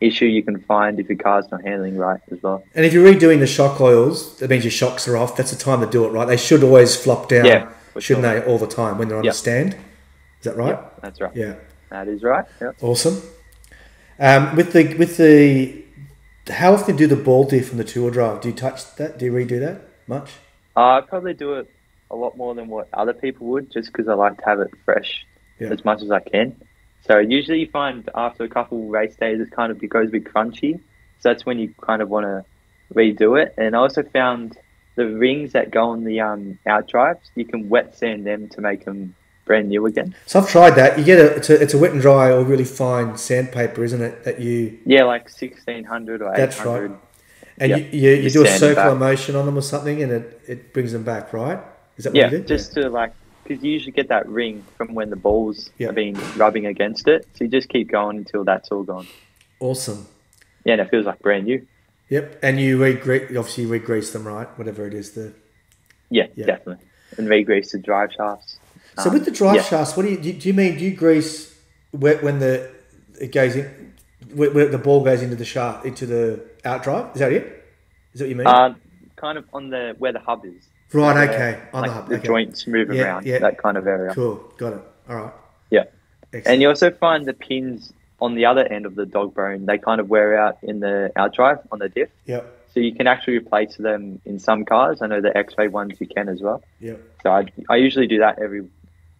issue you can find if your car's not handling right as well. And if you're redoing the shock oils, that means your shocks are off. That's the time to do it, right? They should always flop down, shouldn't they, all the time when they're on the stand? Is that right? Yep, that's right. Yeah, that is right. Yep. Awesome. With the how often do the ball diff from the two-wheel drive? Do you touch that? Do you redo that much? I probably do it a lot more than what other people would, just because I like to have it fresh as much as I can. So usually you find after a couple race days, it goes a bit crunchy. So that's when you kind of want to redo it. And I also found the rings that go on the out drives, you can wet sand them to make them brand new again. So I've tried that. You get it's a wet and dry or really fine sandpaper, isn't it? That you like 1600 or 800. That's right. And you do a circular motion on them or something, and it brings them back, right? Is that what you do? Just to like. Because you usually get that ring from when the balls have been rubbing against it. So you just keep going until that's all gone. Awesome. Yeah, and it feels like brand new. Yep. And you obviously re-grease them, right? Whatever it is. Yeah, definitely. And re-grease the drive shafts. So with the drive shafts, what do you mean? Do you grease when it goes in, where the ball goes into the shaft, into the out drive? Is that it? Is that what you mean? Kind of on where the hub is. Right, okay. On like the hub. The joints move around, that kind of area. Cool, got it. All right. Yeah. Excellent. And you also find the pins on the other end of the dog bone, they kind of wear out in the out drive on the diff. Yep. So you can actually replace them in some cars. I know the X-ray ones you can as well. Yep. So I usually do that every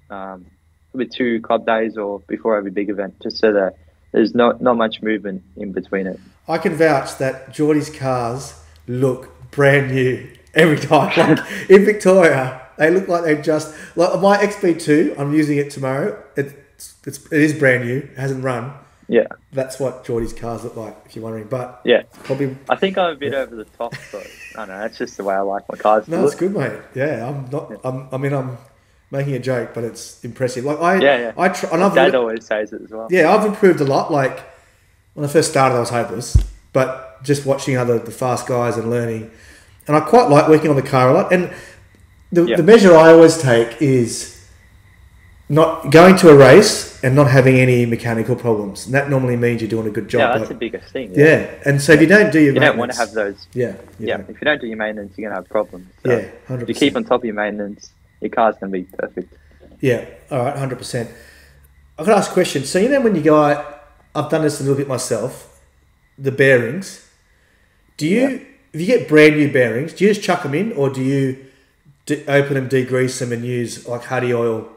probably 2 club days or before every big event, just so that there's not much movement in between it. I can vouch that Jordy's cars look brand new every time. Like in Victoria, they look like they've just like my XB2. I'm using it tomorrow. It is brand new. It hasn't run. Yeah, that's what Jordy's cars look like. If you're wondering, but probably. I think I'm a bit over the top, but I don't know. That's just the way I like my cars. No, it's good, mate. Yeah, I'm not. I mean, I'm making a joke, but it's impressive. Like I try. And Dad always says it as well. Yeah, I've improved a lot. Like when I first started, I was hopeless, but just watching the fast guys and learning. And I quite like working on the car a lot. And the measure I always take is not going to a race and not having any mechanical problems. And that normally means you're doing a good job. Yeah, that's the biggest thing. Yeah. And so if you don't do your maintenance... You don't want to have those... Yeah. If you don't do your maintenance, you're going to have problems. So 100%. If you keep on top of your maintenance, your car's going to be perfect. Yeah. All right, 100%. I've got to ask a question. So when you go out... I've done this a little bit myself. The bearings. Do you... If you get brand new bearings, do you just chuck them in, or do you open them, degrease them, and use like Hardy oil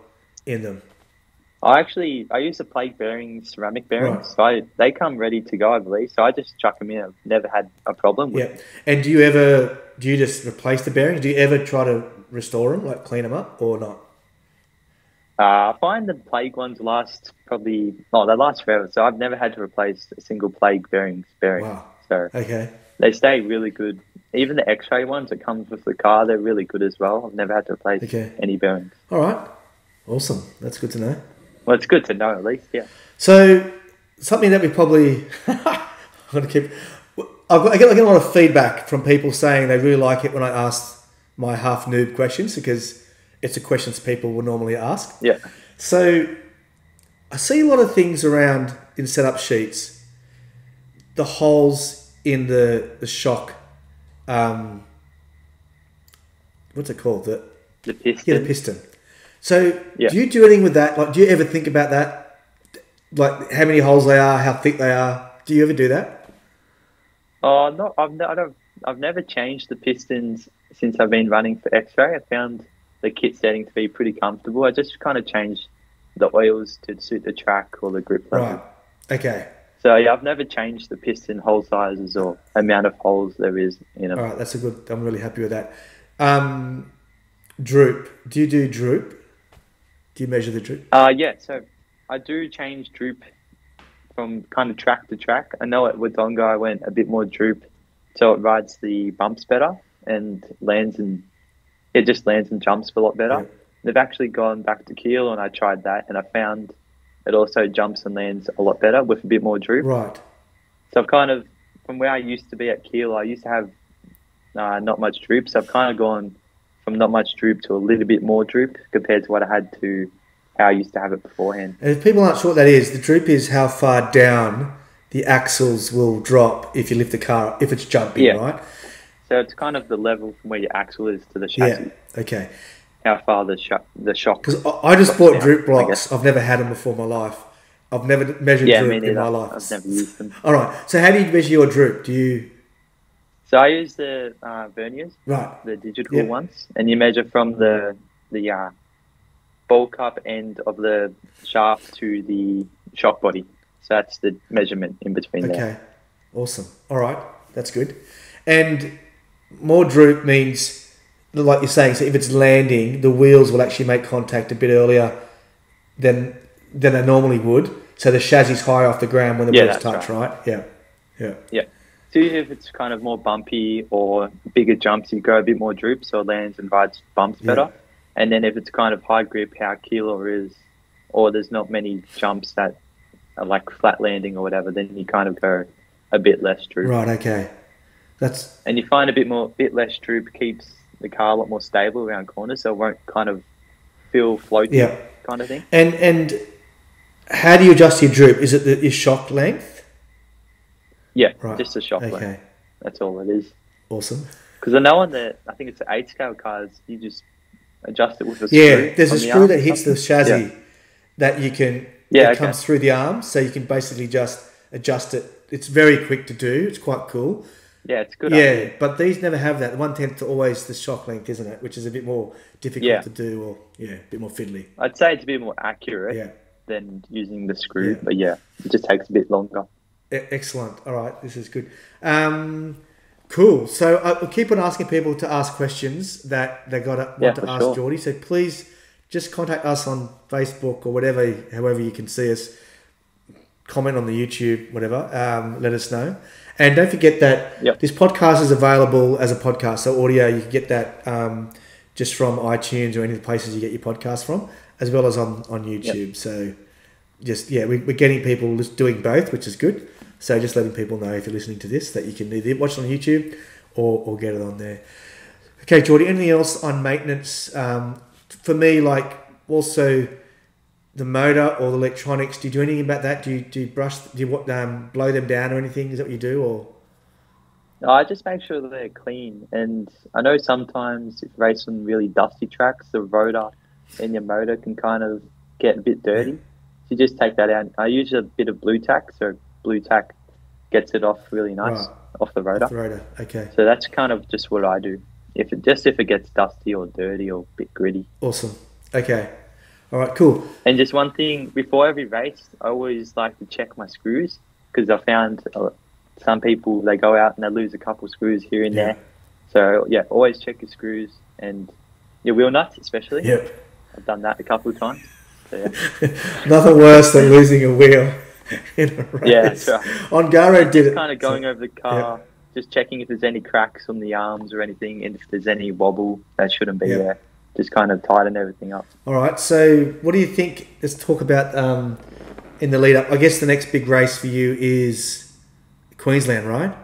in them? I use the plate bearings, ceramic bearings. Right. So they come ready to go, I believe. So I just chuck them in. I've never had a problem with it. And do you just replace the bearings? Do you ever try to restore them, like clean them up, or not? I find the plague ones last they last forever. So I've never had to replace a single plague bearing. Wow. So okay. They stay really good. Even the X-ray ones that comes with the car, they're really good as well. I've never had to replace any bearings. All right. Awesome. That's good to know. Well, it's good to know at least, yeah. So something that we probably... I'm going to keep... I get a lot of feedback from people saying they really like it when I ask my half-noob questions, because it's the questions people will normally ask. Yeah. So I see a lot of things around in setup sheets. The holes in the shock, what's it called? The piston. Yeah, the piston. So do you do anything with that? Like, do you ever think about that? Like how many holes they are, how thick they are? Do you ever do that? Oh, no, I've never changed the pistons since I've been running for X-ray. I found the kit setting to be pretty comfortable. I just kind of changed the oils to suit the track or the grip level. Right. Okay. So yeah, I've never changed the piston hole sizes or amount of holes there is in them. All right, that's a good. I'm really happy with that. Droop. Do you do droop? Do you measure the droop? Yeah. So I do change droop from kind of track to track. I know at Wodonga I went a bit more droop, so it rides the bumps better and it just lands and jumps a lot better. Yeah. They've actually gone back to keel and I tried that and I found it also jumps and lands a lot better with a bit more droop. Right. So I've kind of, from where I used to be at keel, I used to have not much droop. So I've kind of gone from not much droop to a little bit more droop compared to what I had to how I used to have it beforehand. And if people aren't sure what that is, the droop is how far down the axles will drop if you lift the car, if it's jumping, right? So it's kind of the level from where your axle is to the chassis. Yeah, okay. How far the shock. Because I just bought droop blocks. I've never had them before in my life. I've never measured droop in my life. I've never used them. All right. So how do you measure your droop? Do you... So I use the verniers, right? The digital ones, and you measure from the ball cup end of the shaft to the shock body. So that's the measurement in between there. Okay, awesome. All right, that's good. And more droop means, like you're saying, so if it's landing, the wheels will actually make contact a bit earlier than they normally would. So the chassis is high off the ground when the wheels touch, right? Yeah. So if it's kind of more bumpy or bigger jumps, you go a bit more droop, so it lands and rides bumps better. And then if it's kind of high grip, how Keeler is, or there's not many jumps that are like flat landing or whatever, then you kind of go a bit less droop. Right. Okay. And you find a bit less droop keeps the car a lot more stable around corners, so it won't kind of feel floaty kind of thing. And how do you adjust your droop? Is it your shock length? Yeah, just a shock length. That's all it is. Awesome. Because I know I think it's the 8-scale cars, you just adjust it with a screw. Yeah, there's a screw that hits the chassis that you can, it comes through the arms, so you can basically just adjust it. It's very quick to do. It's quite cool. Yeah, it's good. Yeah, but these never have that. The one tends to always the shock length, isn't it? Which is a bit more difficult to do, or a bit more fiddly. I'd say it's a bit more accurate than using the screw, but it just takes a bit longer. Excellent. All right, this is good. Cool. So I'll keep on asking people to ask questions that they want to ask Jordy. So please just contact us on Facebook or whatever, however you can see us. Comment on the YouTube, whatever. Let us know. And don't forget that this podcast is available as a podcast. So audio, you can get that just from iTunes or any of the places you get your podcast from, as well as on YouTube. So just, we're getting people doing both, which is good. So just letting people know if you're listening to this that you can either watch it on YouTube or get it on there. Okay, Jordy, anything else on maintenance? For me, like also the motor or the electronics, do you do anything about that? Do you blow them down or anything? Is that what you do? Or no, I just make sure that they're clean. And I know sometimes if you race on really dusty tracks, the rotor and your motor can kind of get a bit dirty. So you just take that out. I use a bit of blue tack, so blue tack gets it off really nice off the rotor. Okay. So that's kind of just what I do. If it gets dusty or dirty or a bit gritty. Awesome. Okay. All right. Cool. And just one thing before every race, I always like to check my screws because I found some people they go out and they lose a couple screws here and there. So always check your screws and your wheel nuts especially. Yep. I've done that a couple of times. So, nothing worse than losing a wheel in a race. Yeah, that's right. Ongaro did it. Kind of going over the car, just checking if there's any cracks on the arms or anything, and if there's any wobble that shouldn't be there. Just kind of tighten everything up. All right. So, what do you think? Let's talk about in the lead up. I guess the next big race for you is Queensland, right?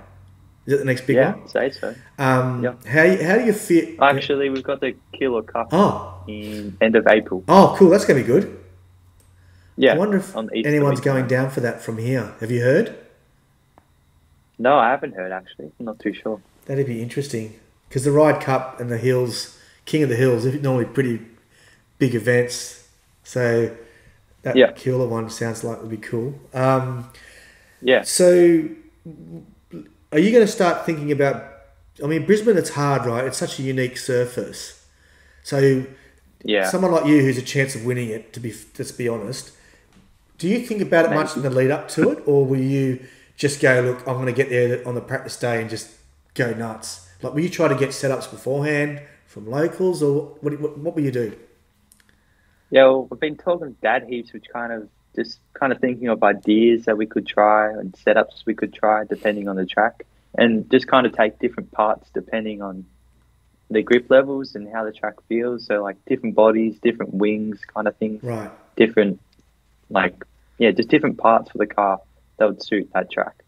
Is it the next big one? Yeah, I'd say so. How do you feel? Actually, we've got the Kilo Cup in end of April. Oh, cool. That's going to be good. Yeah. I wonder if anyone's going down for that from here. Have you heard? No, I haven't heard, actually. I'm not too sure. That'd be interesting. Because the Ride Cup and the Hills, King of the Hills, are normally pretty big events. So that Killer one sounds like would be cool. So are you going to start thinking about... I mean, Brisbane, it's hard, right? It's such a unique surface. So someone like you who's a chance of winning it, let's be honest, do you think about it much in the lead up to it, or will you just go, look, I'm going to get there on the practice day and just go nuts? Like, will you try to get setups beforehand from locals, or what will you do? Yeah, well, we've been talking to Dad heaps, which kind of thinking of ideas that we could try and setups we could try depending on the track, and just kind of take different parts depending on the grip levels and how the track feels. So like different bodies, different wings kind of thing. Right. Different, just different parts for the car that would suit that track.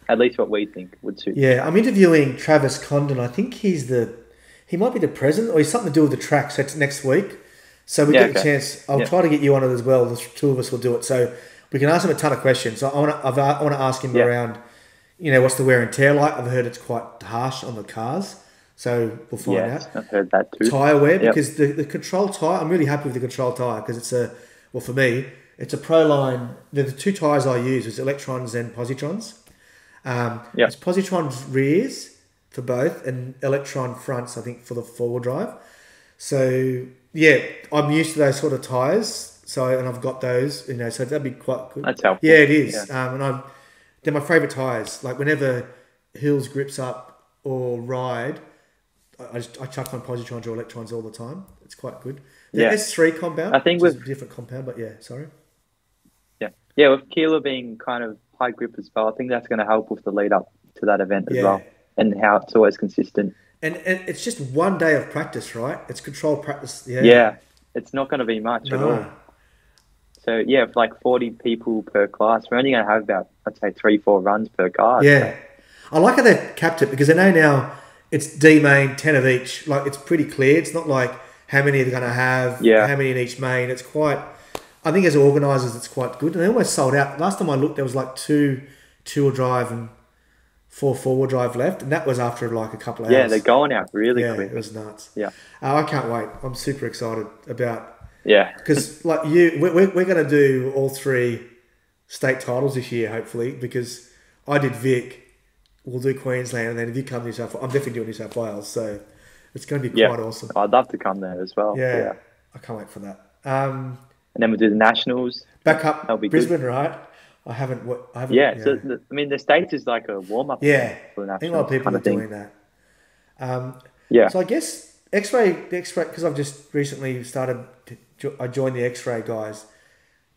At least what we think would suit. Yeah, I'm interviewing Travis Condon. I think he might be the president, or he's something to do with the track. So it's next week. So we get a chance. I'll try to get you on it as well. The two of us will do it. So we can ask him a ton of questions. So I want to ask him around, what's the wear and tear like? I've heard it's quite harsh on the cars. So we'll find out. I've heard that too. Tyre wear, because the control tyre, I'm really happy with the control tyre, because for me, it's a Proline. The two tyres I use is Electrons and Positrons. It's Positron's rears for both, and Electron fronts, I think, for the four-wheel drive. So I'm used to those sort of tyres. And I've got those, so that'd be quite good. That's helpful. Yeah, it is. And they're my favourite tyres. Like whenever hills grips up or ride, I chuck on Positrons or Electrons all the time. It's quite good. The S3 compound, I think with a different compound, but sorry. Yeah, with Keeler being kind of high grip as well, I think that's going to help with the lead up to that event as well, and how it's always consistent. And it's just one day of practice, right? It's controlled practice. Yeah, it's not going to be much at all. So with like 40 people per class, we're only going to have about, I'd say, 3-4 runs per car. Yeah, so. I like how they've capped it, because I know now it's D main, 10 of each. Like, it's pretty clear. It's not like how many they're going to have, how many in each main. It's quite, I think as organisers, it's quite good. And they almost sold out. Last time I looked, there was like 2 two-wheel drive and 4 four-wheel drive left. And that was after like a couple of hours. Yeah, they're going out really quick. It was nuts. Yeah. I can't wait. I'm super excited about... Yeah. Because like we're going to do all 3 state titles this year, hopefully, because I did Vic. We'll do Queensland, and then if you come to New South Wales, I'm definitely doing New South Wales, so it's going to be quite awesome. I'd love to come there as well. Yeah. I can't wait for that. And then we'll do the Nationals. Back up That'll be Brisbane, good. Right? I haven't. Yeah, so the States is like a warm-up for the Nationals. I think a lot of people are doing that. So I guess X-Ray, because I've just recently I joined the X-Ray guys.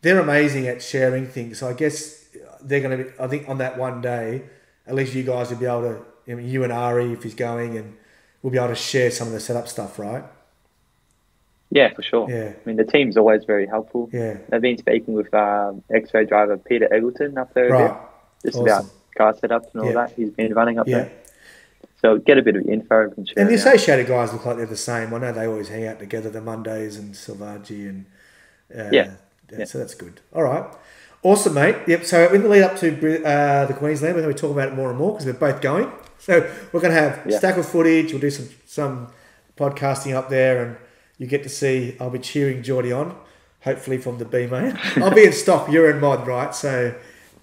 They're amazing at sharing things. So I guess they're going to be, I think on that one day, at least you guys will be able to, you and Ari, if he's going, and we'll be able to share some of the setup stuff, right? Yeah, for sure. Yeah. I mean, the team's always very helpful. Yeah. They've been speaking with X-Ray driver Peter Eggleton up there a bit, just about car setups and all that. He's been running up there. So get a bit of info and share. And the associated guys look like they're the same. I know they always hang out together, the Mondays and Silvaggi and so that's good. All right. Awesome, mate. Yep. So in the lead up to the Queensland, we're going to talk about it more and more because we're both going. So we're going to have a stack of footage. We'll do some podcasting up there, and you get to see. I'll be cheering Jordy on, hopefully from the B main. I'll be in stock. You're in mod, right? So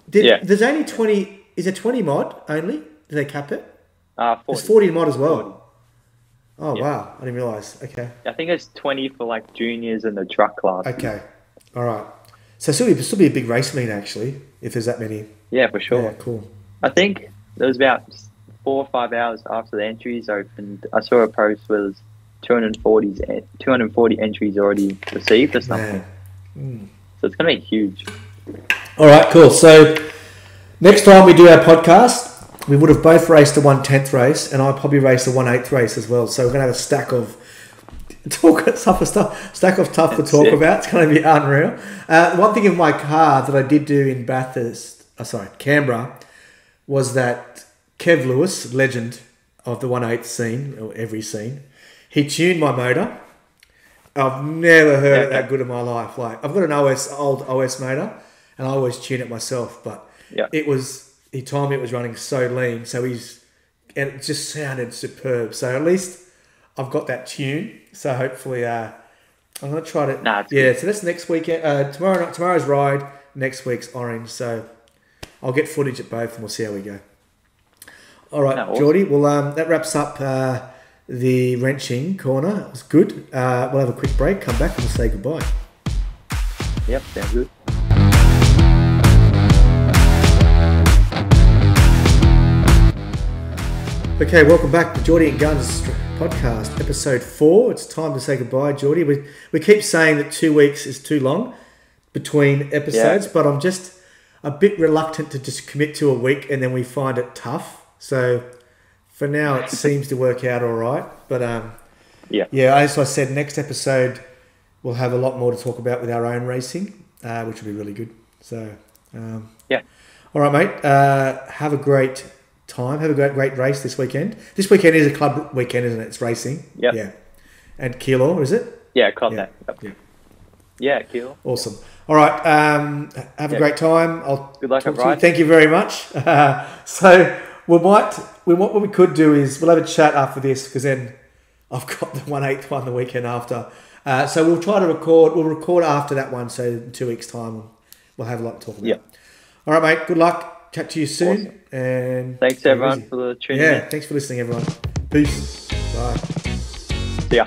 there's only 20. Is it 20 mod only? Do they cap it? 40. There's 40 mod as well. 40. Oh yeah. Wow! I didn't realise. Okay. I think it's 20 for like juniors and the truck class. Okay. All right. So still be a big race meet actually, if there's that many. Yeah, for sure. Yeah, cool. I think there was about 4 or 5 hours after the entries opened. I saw a post where there's 240 entries already received or something. So it's going to be huge. All right, cool. So next time we do our podcast, we would have both raced the 1/10th race, and I probably raced the 1/8th race as well. So we're going to have a stack of tough to talk about. It's going to be unreal. One thing in my car that I did do in Canberra, was that Kev Lewis, legend of the 1/8 scene, or every scene, he tuned my motor. I've never heard it that good in my life. Like, I've got an old OS motor, and I always tune it myself, but he told me it was running so lean, and it just sounded superb. So at least I've got that tune. So hopefully, I'm going to try to. Good. So that's next weekend. Tomorrow's ride. Next week's Orange. So I'll get footage at both, and we'll see how we go. All right, awesome. Jordy. Well, that wraps up the wrenching corner. It was good. We'll have a quick break, come back, and we'll say goodbye. Yep, sounds good. Okay, welcome back to Jordy Guns podcast, episode 4. It's time to say goodbye, Jordy. We keep saying that 2 weeks is too long between episodes, but I'm just a bit reluctant to just commit to a week and then we find it tough. So for now, it seems to work out all right. But as I said, next episode we'll have a lot more to talk about with our own racing, which will be really good. So all right, mate. Have a great time. Have a great race this weekend. This weekend is a club weekend, isn't it? It's racing. Yep. Yeah. And Keilor, is it? Yeah, club yeah. that. Yep. Yeah, Keilor. Awesome. All right. Have a great time. Good luck at ride. Thank you very much. So what we could do is we'll have a chat after this, because then I've got the 1/8 one the weekend after. So we'll try to record. We'll record after that one. So in 2 weeks' time, we'll have a lot to talk about. Yeah. All right, mate. Good luck. Chat to you soon. Awesome. And thanks everyone for the tuning in. Thanks for listening, everyone. Peace. Bye. See ya.